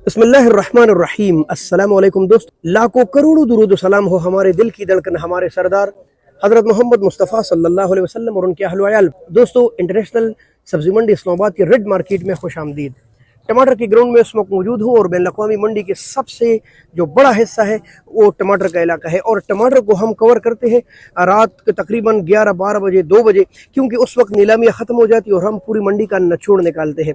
बिस्मिल्लाहिर्रहमानिर्रहीम। अस्सलाम वालेकुम दोस्त, लाखों करोड़ों दुरूद सलाम हो हमारे दिल की धड़कन हमारे सरदार हजरत मोहम्मद मुस्तफ़ा सल्लल्लाहु अलैहि वसल्लम और उनके अहल व अयाल। दोस्तों, इंटरनेशनल सब्जी मंडी इस्लामाबाद की रेड मार्केट में खुश आमदीद। टमाटर की ग्राउंड में इस वक्त मौजूद हूँ और बैन अवी मंडी के सबसे जो बड़ा हिस्सा है वो टमाटर का इलाका है। और टमाटर को हम कवर करते हैं रात के तकरीबन 11-12 बजे 2 बजे, क्योंकि उस वक्त नीलामियाँ ख़त्म हो जाती है और हम पूरी मंडी का निचोड़ निकालते हैं।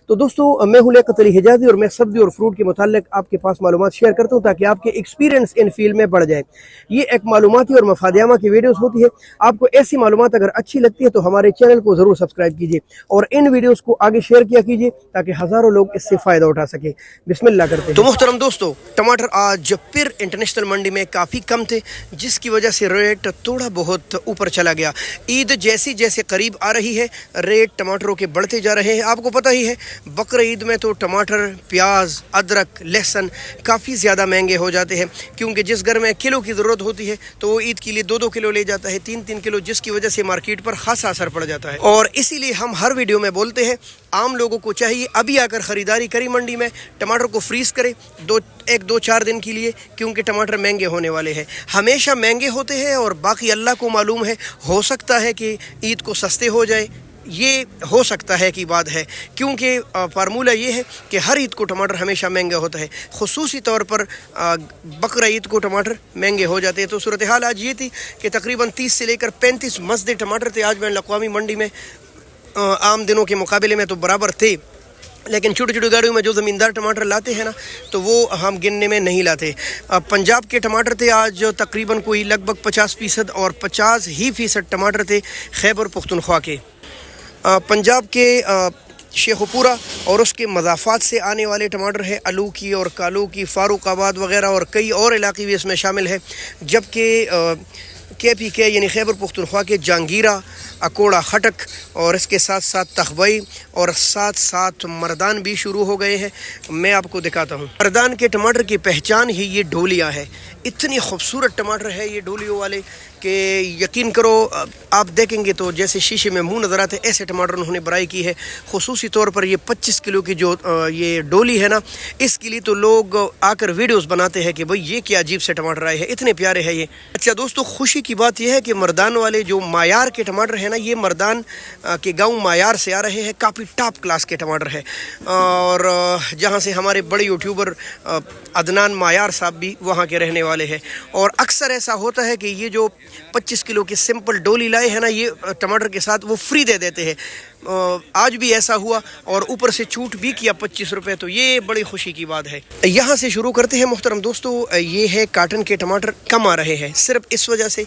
तो दोस्तों, मैं हूं लियाकत अली हिजाज़ी और मैं सब्ज़ी और फ्रूट के मुताल्लिक आपके पास मालूमात शेयर करता हूँ ताकि आपके एक्सपीरियंस इन फील्ड में बढ़ जाए। ये एक मालूमाती और मफादियामा की वीडियोस होती है। आपको ऐसी मालूमात अगर अच्छी लगती है तो हमारे चैनल को ज़रूर सब्सक्राइब कीजिए और इन वीडियोस को आगे शेयर किया कीजिए ताकि हज़ारों लोग इससे फ़ायदा उठा सके। बिस्मिल्लाह करते हैं। तो मुहतरम दोस्तों, टमाटर आज फिर इंटरनेशनल मंडी में काफ़ी कम थे, जिसकी वजह से रेट थोड़ा बहुत ऊपर चला गया। ईद जैसी जैसे करीब आ रही है रेट टमाटरों के बढ़ते जा रहे हैं। आपको पता ही है बकरा ईद में तो टमाटर, प्याज, अदरक, लहसुन काफ़ी ज़्यादा महंगे हो जाते हैं, क्योंकि जिस घर में किलो की ज़रूरत होती है तो वो ईद के लिए 2-2 किलो ले जाता है, 3-3 किलो, जिसकी वजह से मार्केट पर खासा असर पड़ जाता है। और इसीलिए हम हर वीडियो में बोलते हैं आम लोगों को चाहिए अभी आकर ख़रीदारी करी मंडी में, टमाटर को फ्रीज़ करें 1-2-4 दिन के लिए, क्योंकि टमाटर महंगे होने वाले हैं। हमेशा महंगे होते हैं और बाकी अल्लाह को मालूम है, हो सकता है कि ईद को सस्ते हो जाए, ये हो सकता है कि बात है, क्योंकि फार्मूला ये है कि हर ईद को टमाटर हमेशा महंगा होता है। खुसूसी तौर पर बकरा ईद को टमाटर महंगे हो जाते हैं। तो सूरत हाल आज ये थी कि तकरीबन 30 से लेकर 35 मसदे टमाटर थे आज बैन अवी मंडी में। आम दिनों के मुकाबले में तो बराबर थे, लेकिन छोटी छोटी गाड़ियों में जो ज़मींदार टमाटर लाते हैं ना, तो वो हम गिनने में नहीं लाते। पंजाब के टमाटर थे आज तकरीबन कोई लगभग 50% और 50% टमाटर थे खैबर पख्तूनख्वा के। पंजाब के शेखुपुरा और उसके मज़ाफ़ात से आने वाले टमाटर है अलू की और कालू की, फ़ारुखाबाद वगैरह और कई और इलाके भी इसमें शामिल है। जबकि KPK यानी खैबर पख्तूनख्वा के जहांगीरा, अकोड़ा, खटक और इसके साथ साथ तखबई और साथ साथ मर्दान भी शुरू हो गए हैं। मैं आपको दिखाता हूँ। मर्दान के टमाटर की पहचान ही ये डोलियाँ है। इतनी खूबसूरत टमाटर है ये डोलियों वाले कि यकीन करो आप देखेंगे तो जैसे शीशे में मुंह नज़र आते, ऐसे टमाटर उन्होंने बराई की है। खुसूसी तौर पर ये 25 किलो की जो ये डोली है ना, इसके लिए तो लोग आकर वीडियोस बनाते हैं कि भाई ये क्या अजीब से टमाटर आए हैं, इतने प्यारे हैं ये। अच्छा दोस्तों, खुशी की बात यह है कि मर्दान वाले जो मायार के टमाटर हैं ना, ये मर्दान के गाँव मायार से आ रहे हैं। काफ़ी टॉप क्लास के टमाटर है और जहाँ से हमारे बड़े यूट्यूबर अदनान मायार साहब भी वहाँ के रहने वाले हैं। और अक्सर ऐसा होता है कि ये जो 25 किलो की सिंपल डोली लाए हैं ना, ये टमाटर के साथ वो फ्री दे देते हैं। आज भी ऐसा हुआ और ऊपर से छूट भी किया 25 रुपये, तो ये बड़ी खुशी की बात है। यहाँ से शुरू करते हैं मुहतरम दोस्तों। ये है काटन के टमाटर कम आ रहे हैं सिर्फ इस वजह से,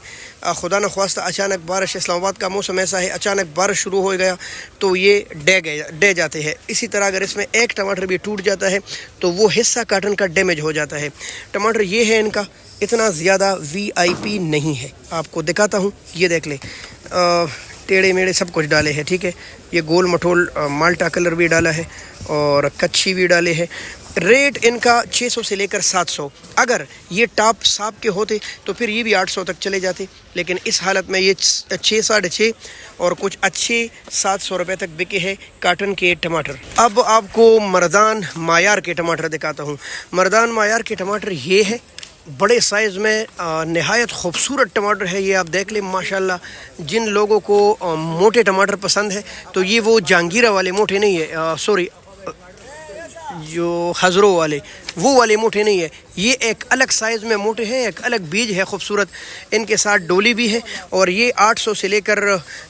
खुदा न ख्वास्ता अचानक बारिश, इस्लामाबाद का मौसम ऐसा है, अचानक बारिश शुरू हो गया तो ये डे जाते हैं। इसी तरह अगर इसमें एक टमाटर भी टूट जाता है तो वो हिस्सा काटन का डैमेज हो जाता है। टमाटर ये है इनका इतना ज़्यादा VIP नहीं है। आपको दिखाता हूँ, ये देख ले, टेढ़े मेढ़े सब कुछ डाले हैं, ठीक है। ये गोल मठोल माल्टा कलर भी डाला है और कच्छी भी डाले हैं। रेट इनका 600 से लेकर 700। अगर ये टॉप साहब के होते तो फिर ये भी 800 तक चले जाते, लेकिन इस हालत में ये 6-6.5 और कुछ अच्छे 700 रुपये तक बिके हैं काटन के टमाटर। अब आपको मर्दान मायार के टमाटर दिखाता हूँ। मर्दान मायार के टमाटर ये है, बड़े साइज़ में नहायत खूबसूरत टमाटर है ये। आप देख लें माशाल्लाह। जिन लोगों को मोटे टमाटर पसंद है तो ये वो जहांगीरा वाले मोटे नहीं है, सॉरी जो हज़रों वाले, वो वाले मोटे नहीं है। ये एक अलग साइज़ में मोटे हैं, एक अलग बीज है खूबसूरत। इनके साथ डोली भी है और ये 800 से लेकर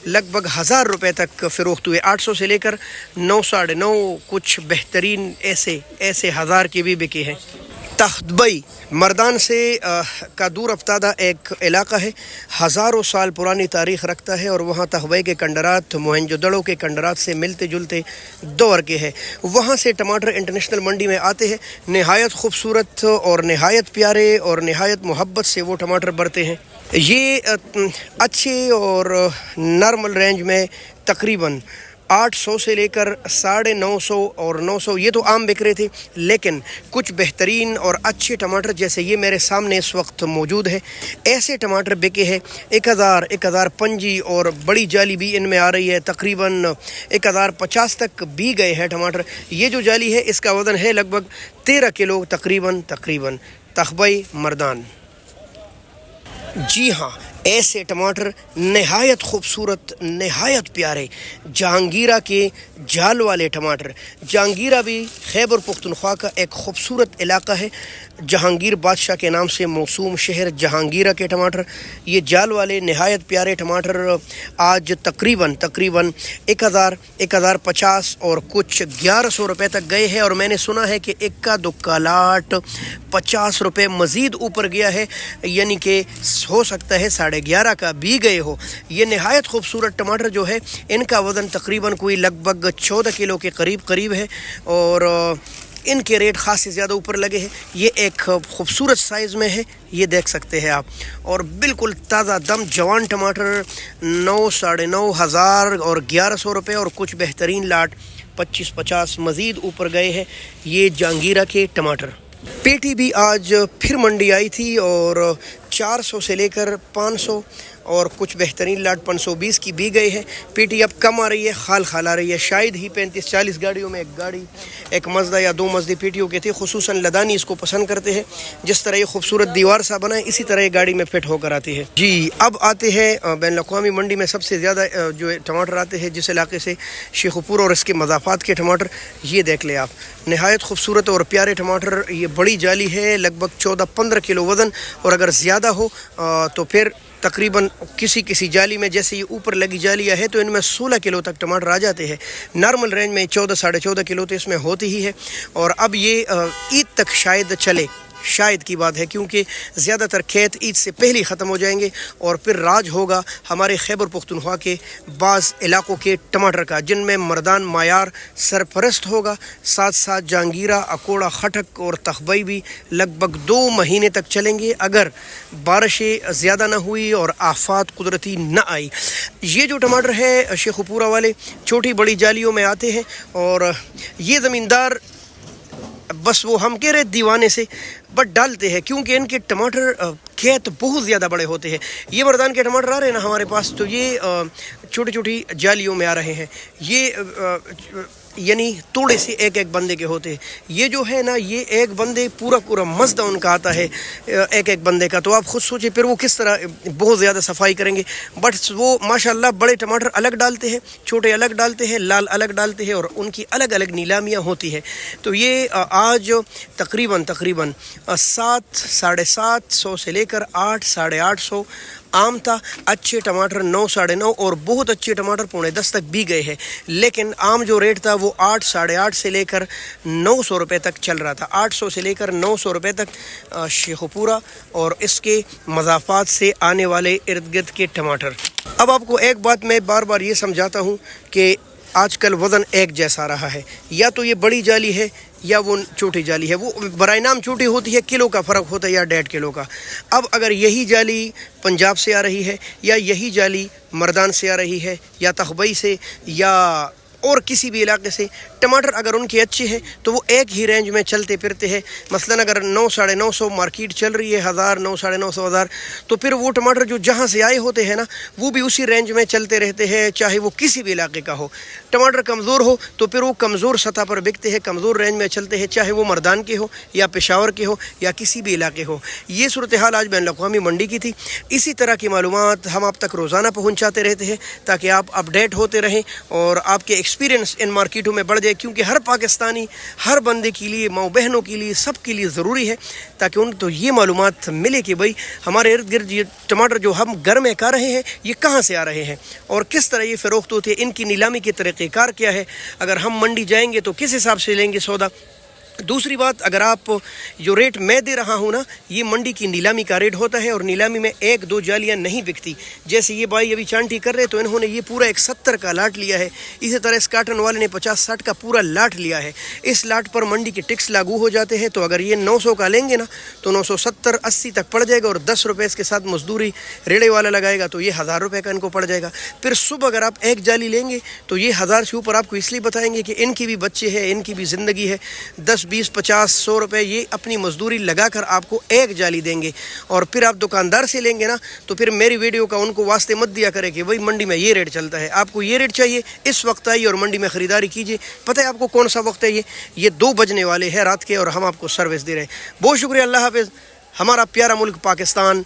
लगभग 1000 रुपये तक फ़रोख्त हुए। 800 से लेकर 9, 9.5, कुछ बेहतरीन ऐसे 1000 के भी बिके हैं। तख्तबई मर्दान से का दूर अफ्तादा एक इलाका है, हज़ारों साल पुरानी तारीख़ रखता है और वहाँ तख्तबई के कंडरात मोहनजोदड़ो के कंडरात से मिलते जुलते दौर के हैं। वहाँ से टमाटर इंटरनेशनल मंडी में आते हैं। नहायत खूबसूरत और नहायत प्यारे और नहायत मोहब्बत से वो टमाटर बढ़ते हैं। ये अच्छे और नॉर्मल रेंज में तकरीबन 800 سے لے کر 950 اور 900 یہ تو عام بک رہے تھے، لیکن کچھ بہترین اور اچھے ٹماٹر جیسے یہ میرے سامنے اس وقت موجود ہے، ایسے ٹماٹر بکے ہیں 1000 اور بڑی جالی بھی ان میں آ رہی ہے، تقریباً 1050 تک بھی گئے ہیں ٹماٹر۔ یہ جو جالی ہے اس کا وزن ہے لگ بھگ 13 کلو تقریباً تخبئی مردان۔ جی ہاں، ایسے ٹماٹر نہایت خوبصورت، نہایت پیارے جہانگیرہ کے جال والے ٹماٹر۔ جہانگیرہ بھی خیبر پختونخوا کا ایک خوبصورت علاقہ ہے، جہانگیر بادشاہ کے نام سے موسوم شہر جہانگیرہ کے ٹماٹر، یہ جال والے نہایت پیارے ٹماٹر آج تقریباً 1050 اور کچھ 1100 روپے تک گئے ہیں، اور میں نے سنا ہے کہ اکا دکا لاٹ 50 روپے مزید اوپر گیا ہے، یعنی کہ ہو سکتا ہے 11.5 کا بھی گئے ہو۔ یہ نہایت خوبصورت ٹماٹر جو ہے ان کا وزن تقریباً کوئی لگ بھگ 14 کلو کے قریب ہے، اور ان کے ریٹ خاصے زیادہ اوپر لگے ہیں۔ یہ ایک خوبصورت سائز میں ہے، یہ دیکھ سکتے ہیں آپ، اور بالکل تازہ دم جوان ٹماٹر 9 ساڑھے 9 ہزار اور 1100 روپے، اور کچھ بہترین لاٹ 25-50 مزید اوپر گئے ہیں۔ یہ جہانگیرہ کے ٹماٹر۔ پیٹی بھی آج پھر منڈی آئی تھی، اور 400 سے لے کر 500 اور کچھ بہترین لاٹ 520 کی بھی گئی ہے۔ پیٹی اب کم آ رہی ہے، خال آ رہی ہے، شاید ہی 35-40 گاڑیوں میں ایک مزدہ یا 2 مزدی پیٹیوں کے تھے، خصوصاً لدانی اس کو پسند کرتے ہیں۔ جس طرح یہ خوبصورت دیوار سا بنا ہے اسی طرح یہ گاڑی میں فٹ ہو کر آتی ہے۔ جی اب آتے ہیں بین الاقوامی منڈی میں سب سے زیادہ جو ٹماٹر آتے ہیں جس علاقے سے، شیخو پور اور اس کے مضافات کے ٹماٹر، یہ دیکھ لیں آپ، نہایت خوبصورت اور پیارے ٹماٹر۔ یہ بڑی جالی ہے، لگ بھگ 14-15 کلو وزن، اور اگر زیادہ ہو تو پھر تقریباً کسی جالی میں، جیسے یہ اوپر لگی جالیاں ہے تو ان میں 16 کلو تک ٹماٹر آ جاتے ہیں۔ نارمل رینج میں 14-14.5 کلو تو اس میں ہوتی ہی ہے، اور اب یہ عید تک شاید چلے، شاید کی بات ہے، کیونکہ زیادہ تر کھیت عید سے پہلے ختم ہو جائیں گے، اور پھر راج ہوگا ہمارے خیبر پختونخوا کے بعض علاقوں کے ٹماٹر کا، جن میں مردان معیار سرپرست ہوگا، ساتھ ساتھ جہانگیرہ، اکوڑا، خٹک اور تخبئی بھی لگ بھگ 2 مہینے تک چلیں گے اگر بارشیں زیادہ نہ ہوئی اور آفات قدرتی نہ آئی۔ یہ جو ٹماٹر ہے شیخو پورہ والے چھوٹی بڑی جالیوں میں آتے ہیں، اور یہ زمیندار بس وہ ہم کہہ رہے دیوانے سے بٹ ڈالتے ہیں، کیونکہ ان کے ٹماٹر کھیت بہت زیادہ بڑے ہوتے ہیں۔ یہ مردان کے ٹماٹر آ رہے ہیں نا ہمارے پاس، تو یہ چھوٹی جالیوں میں آ رہے ہیں، یہ یعنی توڑے سے ایک بندے کے ہوتے ہیں۔ یہ جو ہے نا، یہ ایک بندے پورا مزدہ ان کا آتا ہے ایک بندے کا، تو آپ خود سوچیں پھر وہ کس طرح بہت زیادہ صفائی کریں گے۔ بٹ وہ ماشاءاللہ بڑے ٹماٹر الگ ڈالتے ہیں، چھوٹے الگ ڈالتے ہیں، لال الگ ڈالتے ہیں، اور ان کی الگ نیلامیاں ہوتی ہے۔ تو یہ آج تقریباً 7 ساڑھے 700 سے لے کر 8 ساڑھے 800 عام تھا۔ اچھے ٹماٹر 9 ساڑھے 9 اور بہت اچھے ٹماٹر 9.5 تک بھی گئے ہیں، لیکن عام جو ریٹ تھا وہ 8 ساڑھے 8 سے لے کر 900 روپے تک چل رہا تھا، 800 سے لے کر 900 روپے تک شیخو پورہ اور اس کے مضافات سے آنے والے ارد گرد کے ٹماٹر۔ اب آپ کو ایک بات میں بار یہ سمجھاتا ہوں کہ آج کل وزن ایک جیسا رہا ہے، یا تو یہ بڑی جالی ہے یا وہ چھوٹی جالی ہے، وہ برائے نام چھوٹی ہوتی ہے، کلو کا فرق ہوتا ہے یا 1.5 کلو کا۔ اب اگر یہی جالی پنجاب سے آ رہی ہے، یا یہی جالی مردان سے آ رہی ہے، یا تخبئی سے، یا اور کسی بھی علاقے سے، ٹماٹر اگر ان کے اچھے ہیں تو وہ ایک ہی رینج میں چلتے پھرتے ہیں۔ مثلاً اگر 9 ساڑھے 900 مارکیٹ چل رہی ہے، 1000 9 ساڑھے 900 1000، تو پھر وہ ٹماٹر جو جہاں سے آئے ہوتے ہیں نا، وہ بھی اسی رینج میں چلتے رہتے ہیں، چاہے وہ کسی بھی علاقے کا ہو۔ ٹماٹر کمزور ہو تو پھر وہ کمزور سطح پر بکتے ہیں، کمزور رینج میں چلتے ہیں، چاہے وہ مردان کے ہو یا پشاور کے ہو یا کسی بھی علاقے ہو۔ یہ صورتحال آج بین الاقوامی منڈی کی تھی۔ اسی طرح کی معلومات ہم آپ تک روزانہ پہنچاتے رہتے ہیں تاکہ آپ اپڈیٹ ہوتے رہیں اور آپ کے ایکسپیرینس ان مارکیٹوں میں بڑھ جائے، کیونکہ ہر پاکستانی، ہر بندے کے لیے، ماؤں بہنوں کے لیے، سب کے لیے ضروری ہے تاکہ ان تو یہ معلومات ملے کہ بھئی ہمارے ارد گرد یہ ٹماٹر جو ہم گھر میں کھا رہے ہیں یہ کہاں سے آ رہے ہیں اور کس طرح یہ فروخت ہوتے ہیں، ان کی نیلامی کے طریقہ کار کیا ہے، اگر ہم منڈی جائیں گے تو کس حساب سے لیں گے سودا، दूसरी बात, अगर आप जो रेट मैं दे रहा हूँ ना, ये मंडी की नीलामी का रेट होता है और नीलामी में 1-2 जालियाँ नहीं बिकती। जैसे ये भाई अभी चांटी कर रहे तो इन्होंने ये पूरा 170 का लाट लिया है, इसी तरह इस काटन वाले ने 50-60 का पूरा लाट लिया है। इस लाट पर मंडी के टैक्स लागू हो जाते हैं, तो अगर ये 900 का लेंगे ना तो 970-80 तक पड़ जाएगा, और 10 रुपये इसके साथ मजदूरी रेड़े वाला लगाएगा तो ये 1000 रुपये का इनको पड़ जाएगा। फिर सुबह अगर आप एक जाली लेंगे तो ये 1000 से ऊपर आपको इसलिए बताएंगे कि इनकी भी बच्चे हैं, इनकी भी ज़िंदगी है। 10-20-50-100 रुपये ये अपनी मजदूरी लगाकर आपको एक जाली देंगे। और फिर आप दुकानदार से लेंगे ना तो फिर मेरी वीडियो का उनको वास्ते मत दिया करें कि भाई मंडी में ये रेट चलता है, आपको ये रेट चाहिए, इस वक्त आइए और मंडी में ख़रीदारी कीजिए। पता है आपको कौन सा वक्त है? ये 2 बजने वाले हैं रात के और हम आपको सर्विस दे रहे हैं। बहुत शुक्रिया, अल्लाह हाफ़िज़। हमारा प्यारा मुल्क पाकिस्तान